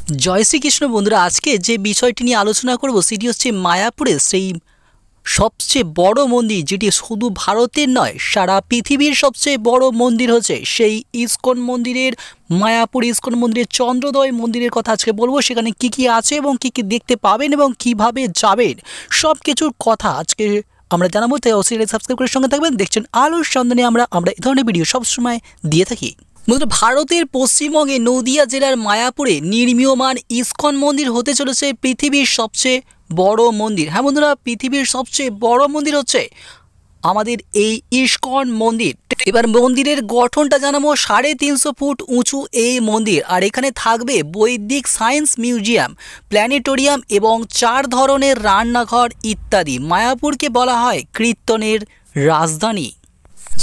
জয় শ্রীকৃষ্ণ বন্ধুরা, আজকে যে বিষয়টি নিয়ে আলোচনা করব সেটি হচ্ছে মায়াপুরের সেই সবচেয়ে বড় মন্দির, যেটি শুধু ভারতের নয় সারা পৃথিবীর সবচেয়ে বড় মন্দির হচ্ছে সেই ইস্কন মন্দিরের। মায়াপুর ইস্কন মন্দিরের চন্দ্রোদয় মন্দিরের কথা আজকে বলবো। সেখানে কি কি আছে এবং কি কি দেখতে পাবেন এবং কিভাবে যাবেন, সব কিছুর কথা আজকে আমরা জানাবো। তাই অবশ্যই সাবস্ক্রাইব করে সঙ্গে থাকবেন। দেখছেন আলোর সন্ধানে। আমরা এই ধরনের ভিডিও সবসময় দিয়ে থাকি। বন্ধুরা, ভারতের পশ্চিমবঙ্গে নদিয়া জেলার মায়াপুরে নির্মীয়মান ইস্কন মন্দির হতে চলেছে পৃথিবীর সবচেয়ে বড় মন্দির। হ্যাঁ বন্ধুরা, পৃথিবীর সবচেয়ে বড় মন্দির হচ্ছে আমাদের এই ইস্কন মন্দির। এবার মন্দিরের গঠনটা জানাবো। 350 ফুট উঁচু এই মন্দির, আর এখানে থাকবে বৈদিক সায়েন্স মিউজিয়াম, প্ল্যানেটোরিয়াম এবং 4 ধরনের রান্নাঘর ইত্যাদি। মায়াপুরকে বলা হয় কীর্তনের রাজধানী।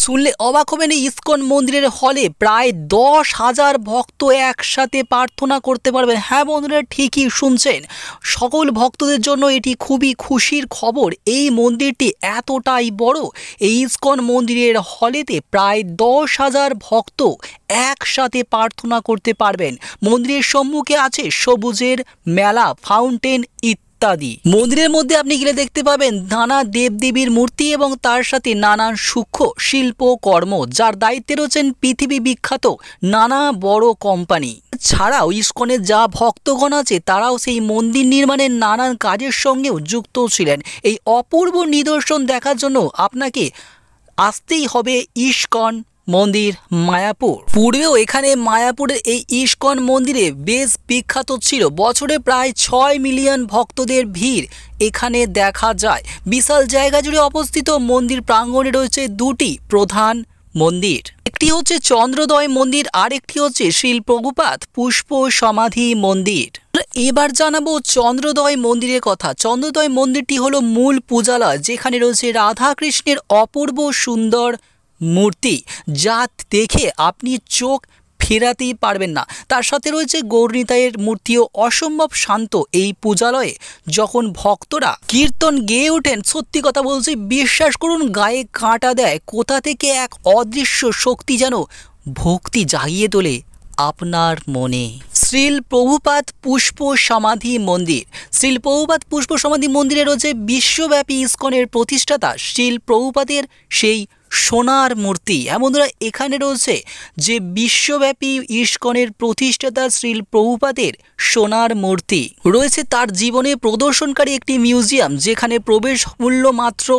শুনলে অবাক হবেন, এই ইস্কন মন্দিরের হলে প্রায় 10,000 ভক্ত একসাথে প্রার্থনা করতে পারবেন। হ্যাঁ বন্ধুরা, ঠিকই শুনছেন, সকল ভক্তদের জন্য এটি খুবই খুশির খবর। এই মন্দিরটি এতটাই বড়, এই ইস্কন মন্দিরের হলেতে প্রায় 10,000 ভক্ত একসাথে প্রার্থনা করতে পারবেন। মন্দিরের সম্মুখে আছে সবুজের মেলা, ফাউন্টেন ইত্যাদি। মন্দিরের মধ্যে আপনি গেলে দেখতে পাবেন নানা দেবদেবীর মূর্তি এবং তার সাথে নানান সূক্ষ্ম শিল্পকর্ম, যার দায়িত্বে রয়েছেন পৃথিবী বিখ্যাত নানা বড় কোম্পানি। ছাড়াও ইস্কনের যা ভক্তগণ আছে তারাও সেই মন্দির নির্মাণের নানান কাজের সঙ্গেও যুক্ত ছিলেন। এই অপূর্ব নিদর্শন দেখার জন্য আপনাকে আসতেই হবে ইস্কন মন্দির মায়াপুর। পূর্বেও এখানে মায়াপুরের এই ইস্কন মন্দিরে বেশ বিখ্যাত ছিল। বছরে প্রায় 6 মিলিয়ন ভক্তদের ভিড় এখানে দেখা যায়। বিশাল জায়গা জুড়ে অবস্থিত মন্দির প্রাঙ্গণে রয়েছে 2টি প্রধান মন্দির। একটি হচ্ছে চন্দ্রোদয় মন্দির, আর একটি হচ্ছে শ্রীল প্রভুপাদ পুষ্প সমাধি মন্দির। এবার জানাবো চন্দ্রোদয় মন্দিরের কথা। চন্দ্রোদয় মন্দিরটি হলো মূল পূজালয়, যেখানে রয়েছে রাধা কৃষ্ণের অপূর্ব সুন্দর মূর্তি, যা দেখে আপনি চোখ ফেরাতেই পারবেন না। তার সাথে রয়েছে গৌরনিতাইয়ের মূর্তিও অসম্ভব শান্ত। এই পূজালয়ে যখন ভক্তরা কীর্তন গেয়ে ওঠেন, সত্যি কথা বলছি, বিশ্বাস করুন গায়ে কাঁটা দেয়। কোথা থেকে এক অদৃশ্য শক্তি যেন ভক্তি জাগিয়ে তোলে আপনার মনে। শ্রীল প্রভুপাদ পুষ্প সমাধি মন্দির। শ্রীল প্রভুপাদ পুষ্প সমাধি মন্দিরে রয়েছে বিশ্বব্যাপী ইস্কনের প্রতিষ্ঠাতা শ্রীল প্রভুপাদের সেই সোনার মূর্তি। হ্যাঁ বন্ধুরা, এখানে রয়েছে যে বিশ্বব্যাপী ইস্কনের প্রতিষ্ঠাতা শ্রীল প্রভুপাদের সোনার মূর্তি। রয়েছে তার জীবনে প্রদর্শনকারী একটি মিউজিয়াম, যেখানে প্রবেশ মূল্য মাত্র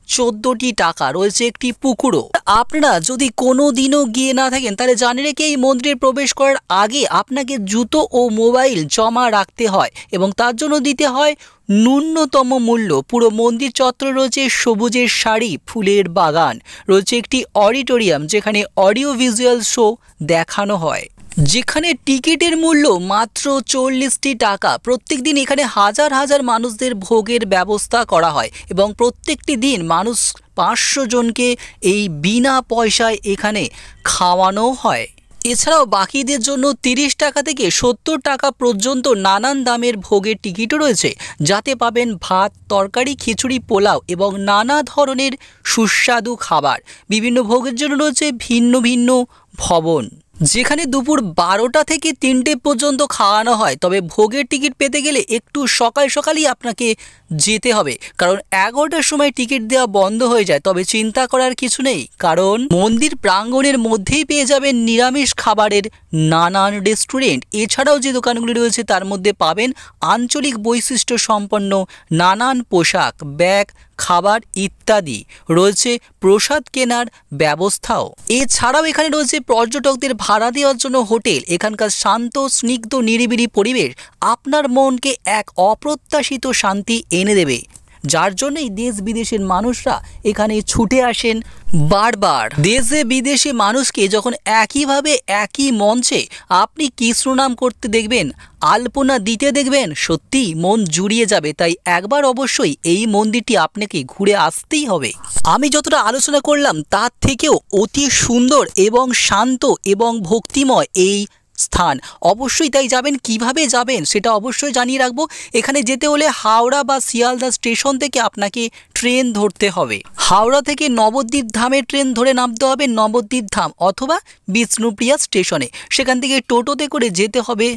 14টি টাকা। রয়েছে একটি পুকুরও। আপনারা যদি কোনো দিনও গিয়ে না থাকেন তাহলে জানে রেখে এই মন্দিরে প্রবেশ করার আগে আপনাকে জুতো ও মোবাইল জমা রাখতে হয় এবং তার জন্য দিতে হয় ন্যূনতম মূল্য। পুরো মন্দির চত্বরে রয়েছে সবুজের শাড়ি, ফুলের বাগান, রয়েছে একটি অডিটোরিয়াম যেখানে অডিও ভিজুয়াল শো দেখানো হয়, যেখানে টিকিটের মূল্য মাত্র 40টি টাকা। প্রত্যেক দিন এখানে হাজার হাজার মানুষদের ভোগের ব্যবস্থা করা হয় এবং প্রত্যেকটি দিন মানুষ 500 জনকে এই বিনা পয়সায় এখানে খাওয়ানো হয়। এছাড়াও বাকিদের জন্য 30 টাকা থেকে 70 টাকা পর্যন্ত নানান দামের ভোগের টিকিটও রয়েছে, যাতে পাবেন ভাত, তরকারি, খিচুড়ি, পোলাও এবং নানা ধরনের সুস্বাদু খাবার। বিভিন্ন ভোগের জন্য রয়েছে ভিন্ন ভিন্ন ভবন, যেখানে দুপুর 12টা থেকে 3টে পর্যন্ত খাওয়ানো হয়। তবে ভোগের টিকিট পেতে গেলে একটু সকালই আপনাকে যেতে হবে, কারণ 11টার সময় টিকিট দেওয়া বন্ধ হয়ে যায়। তবে চিন্তা করার কিছু নেই, কারণ মন্দির প্রাঙ্গণের মধ্যেই পেয়ে যাবেন নিরামিষ খাবারের নানান রেস্টুরেন্ট। এছাড়াও যে দোকানগুলি রয়েছে তার মধ্যে পাবেন আঞ্চলিক বৈশিষ্ট্য সম্পন্ন নানান পোশাক, ব্যাগ, খাবার ইত্যাদি। রয়েছে প্রসাদ কেনার ব্যবস্থাও। এছাড়াও এখানে রয়েছে পর্যটকদের ভাড়া দেওয়ার জন্য হোটেল। এখানকার শান্ত, স্নিগ্ধ, নিরিবিলি পরিবেশ আপনার মনকে এক অপ্রত্যাশিত শান্তি এনে দেবে, যার জন্যই দেশ বিদেশের মানুষরা এখানে ছুটে আসেন বারবার। দেশে বিদেশে মানুষকে যখন একইভাবে একই মঞ্চে আপনি কৃষ্ণনাম করতে দেখবেন, আলপনা দিতে দেখবেন, সত্যি মন জুড়িয়ে যাবে। তাই একবার অবশ্যই এই মন্দিরটি আপনাকে ঘুরে আসতেই হবে। আমি যতটা আলোচনা করলাম তার থেকেও অতি সুন্দর এবং শান্ত এবং ভক্তিময় এই স্থান। অবশ্যই তাই যাবেন। কিভাবে যাবেন সেটা অবশ্যই জানিয়ে রাখবো। এখানে যেতে হলে হাওড়া বা শিয়ালদা স্টেশন থেকে আপনাকে ট্রেন ধরতে হবে। হাওড়া থেকে নবদ্বীপ ধামের ট্রেন ধরে নামতে হবে নবদ্বীপ ধাম অথবা বিষ্ণুপ্রিয়া স্টেশনে। সেখান থেকে টোটোতে করে যেতে হবে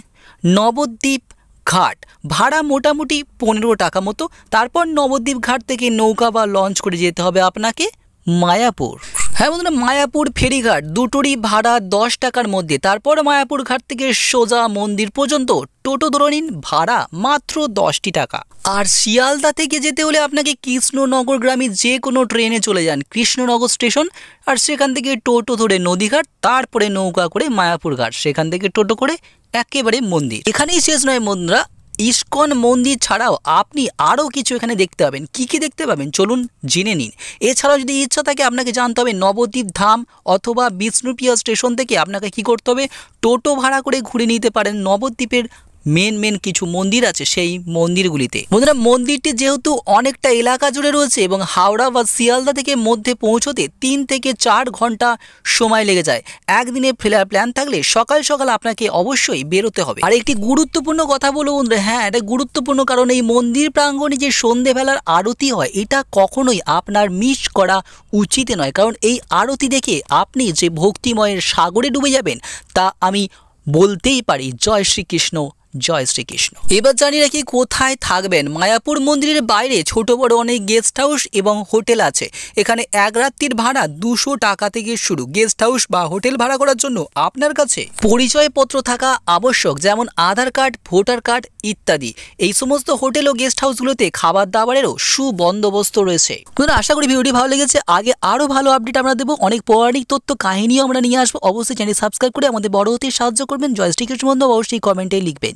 নবদ্বীপ ঘাট, ভাড়া মোটামুটি 15 টাকা মতো। তারপর নবদ্বীপ ঘাট থেকে নৌকা বা লঞ্চ করে যেতে হবে আপনাকে মায়াপুর। হ্যাঁ বন্ধুরা, মায়াপুর ফেরিঘাট দুটোরই ভাড়া 10 টাকার মধ্যে। তারপর মায়াপুর ঘাট থেকে সোজা মন্দির পর্যন্ত টোটো ধরে নিন, ভাড়া মাত্র 10টি টাকা। আর শিয়ালদা থেকে যেতে হলে আপনাকে কৃষ্ণনগর গ্রামে যে কোনো ট্রেনে চলে যান কৃষ্ণনগর স্টেশন, আর সেখান থেকে টোটো ধরে নদীঘাট, তারপরে নৌকা করে মায়াপুর ঘাট, সেখান থেকে টোটো করে একেবারে মন্দির। এখানেই শেষ নয় বন্ধুরা, ইস্কন মন্দির ছাড়াও আপনি আরও কিছু এখানে দেখতে পাবেন। কি কি দেখতে পাবেন চলুন জেনে নিন। এছাড়াও যদি ইচ্ছা থাকে আপনাকে জানতে হবে নবদ্বীপ ধাম অথবা বিষ্ণুপ্রিয়া স্টেশন থেকে আপনাকে কি করতে হবে, টোটো ভাড়া করে ঘুরে নিতে পারেন নবদ্বীপের মেন কিছু মন্দির আছে সেই মন্দিরগুলিতে। বন্ধুরা, মন্দিরটি যেহেতু অনেকটা এলাকা জুড়ে রয়েছে এবং হাওড়া বা শিয়ালদা থেকে মধ্যে পৌঁছতে 3 থেকে 4 ঘন্টা সময় লেগে যায়। একদিনে ফেরার প্ল্যান থাকলে সকাল সকাল আপনাকে অবশ্যই বেরোতে হবে। আর একটি গুরুত্বপূর্ণ কথা বলবো বন্ধুরা, হ্যাঁ এটা গুরুত্বপূর্ণ, কারণ এই মন্দির প্রাঙ্গণে যে সন্ধেবেলার আরতি হয় এটা কখনোই আপনার মিস করা উচিত নয়, কারণ এই আরতি দেখে আপনি যে ভক্তিময়ের সাগরে ডুবে যাবেন তা আমি বলতেই পারি। জয় শ্রীকৃষ্ণ, জয় শ্রীকৃষ্ণ। এবার জানি রাখি কোথায় থাকবেন। মায়াপুর মন্দিরের বাইরে ছোট বড় অনেক গেস্ট হাউস এবং হোটেল আছে। এখানে এক রাত্রির ভাড়া 200 টাকা থেকে শুরু। গেস্ট হাউস বা হোটেল ভাড়া করার জন্য আপনার কাছে পরিচয়পত্র থাকা আবশ্যক, যেমন আধার কার্ড, ভোটার কার্ড ইত্যাদি। এই সমস্ত হোটেল ও গেস্ট হাউসগুলোতে খাবার দাবারেরও সুবন্দোবস্ত রয়েছে। বন্ধুরা, আশা করি ভিডিওটি ভালো লেগেছে। আগে আরও ভালো আপডেট আমরা দেবো, অনেক পৌরাণিক তথ্য কাহিনীও আমরা নিয়ে আসবো। অবশ্যই চ্যানেল সাবস্ক্রাইব করে আমাদের বড় হতে সাহায্য করবেন। জয় শ্রীকৃষ্ণ বন্ধু, অবশ্যই কমেন্টে লিখবেন।